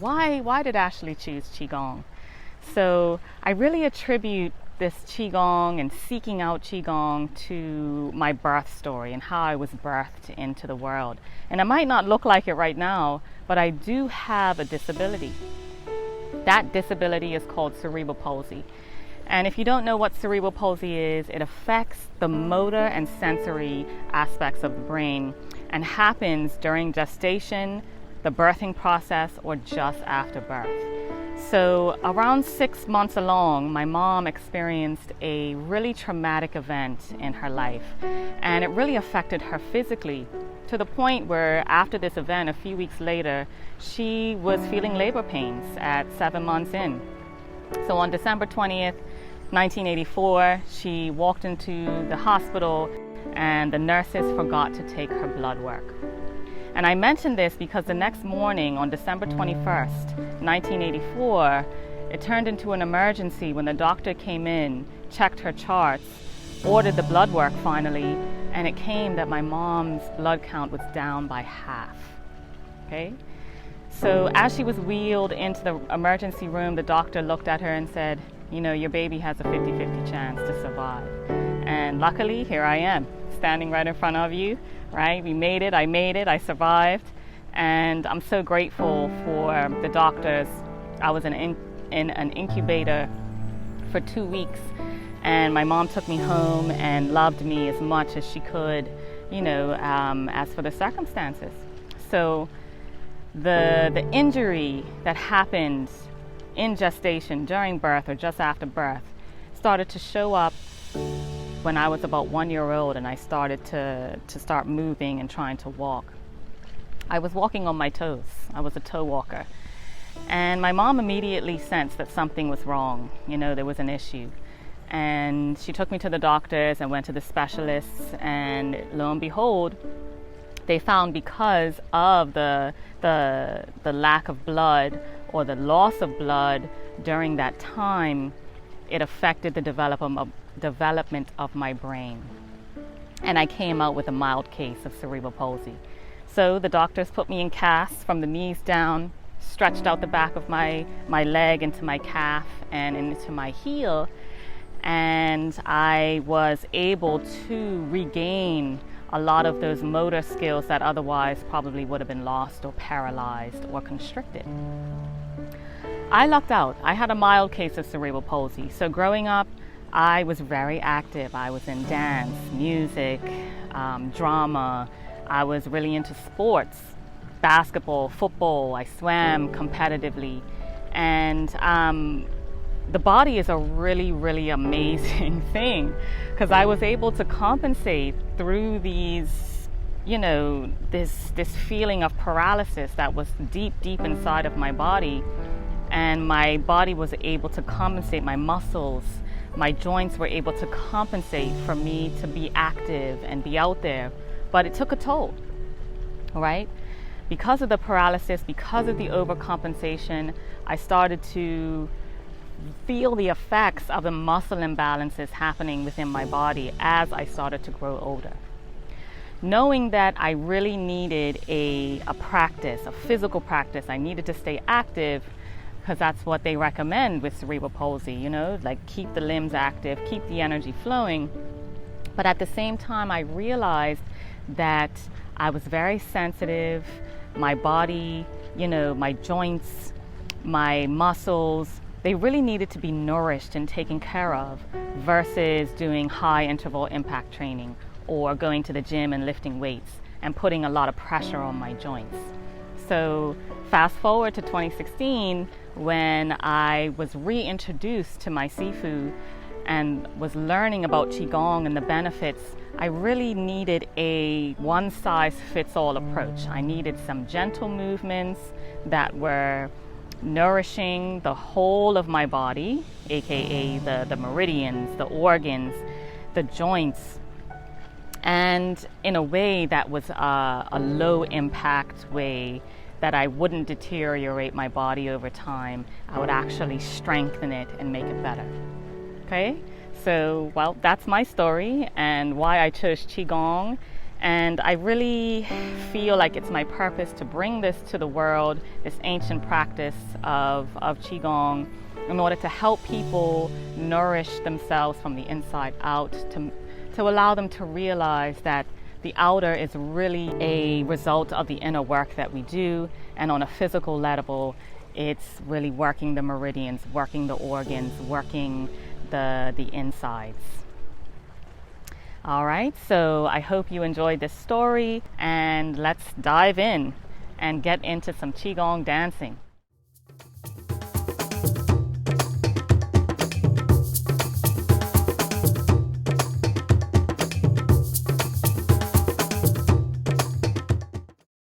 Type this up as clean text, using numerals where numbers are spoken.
why did Ashley choose Qigong? So I really attribute this Qigong and seeking out Qigong to my birth story and how I was birthed into the world. And it might not look like it right now, but I do have a disability. That disability is called cerebral palsy. And if you don't know what cerebral palsy is, it affects the motor and sensory aspects of the brain and happens during gestation, the birthing process, or just after birth. So around 6 months along, my mom experienced a really traumatic event in her life, and it really affected her physically to the point where after this event, a few weeks later, she was feeling labor pains at 7 months in. So on December 20th, 1984, she walked into the hospital and the nurses forgot to take her blood work. And I mention this because the next morning, on December 21st, 1984, it turned into an emergency when the doctor came in, checked her charts, ordered the blood work finally, and it came that my mom's blood count was down by half. Okay? So as she was wheeled into the emergency room, the doctor looked at her and said, you know, your baby has a 50-50 chance to survive. And luckily, here I am, standing right in front of you, right? We made it, I survived. And I'm so grateful for the doctors. I was in an incubator for 2 weeks, and my mom took me home and loved me as much as she could, you know, as for the circumstances. So the injury that happened in gestation, during birth, or just after birth, started to show up when I was about 1 year old, and I started to start moving and trying to walk. I was walking on my toes. I was a toe walker. And my mom immediately sensed that something was wrong. You know, there was an issue. And she took me to the doctors and went to the specialists, and lo and behold, they found because of the lack of blood or the loss of blood during that time, it affected the development of my brain. And I came out with a mild case of cerebral palsy. So the doctors put me in casts from the knees down, stretched out the back of my leg into my calf and into my heel, and I was able to regain a lot of those motor skills that otherwise probably would have been lost or paralyzed or constricted. I lucked out. I had a mild case of cerebral palsy. So growing up, I was very active. I was in dance, music, drama. I was really into sports, basketball, football. I swam competitively. And the body is a really, really amazing thing, because I was able to compensate through these, you know, this feeling of paralysis that was deep inside of my body. And my body was able to compensate, my muscles, my joints were able to compensate for me to be active and be out there. But it took a toll, right? Because of the paralysis, because of the overcompensation, I started to feel the effects of the muscle imbalances happening within my body as I started to grow older. Knowing that I really needed a practice, a physical practice, I needed to stay active, because that's what they recommend with cerebral palsy, you know, like keep the limbs active, keep the energy flowing. But at the same time, I realized that I was very sensitive. My body, you know, my joints, my muscles, they really needed to be nourished and taken care of versus doing high interval impact training or going to the gym and lifting weights and putting a lot of pressure on my joints. So fast forward to 2016, when I was reintroduced to my Sifu and was learning about Qigong and the benefits, I really needed a one-size-fits-all approach. I needed some gentle movements that were nourishing the whole of my body, aka the meridians, the organs, the joints, and in a way that was a low-impact way that I wouldn't deteriorate my body over time. I would actually strengthen it and make it better. Okay? So, well, that's my story and why I chose Qigong And I really feel like it's my purpose to bring this to the world, this ancient practice of Qigong, in order to help people nourish themselves from the inside out, to allow them to realize that the outer is really a result of the inner work that we do, and on a physical level, it's really working the meridians, working the organs, working the insides. All right, so I hope you enjoyed this story, and let's dive in and get into some Qigong dancing.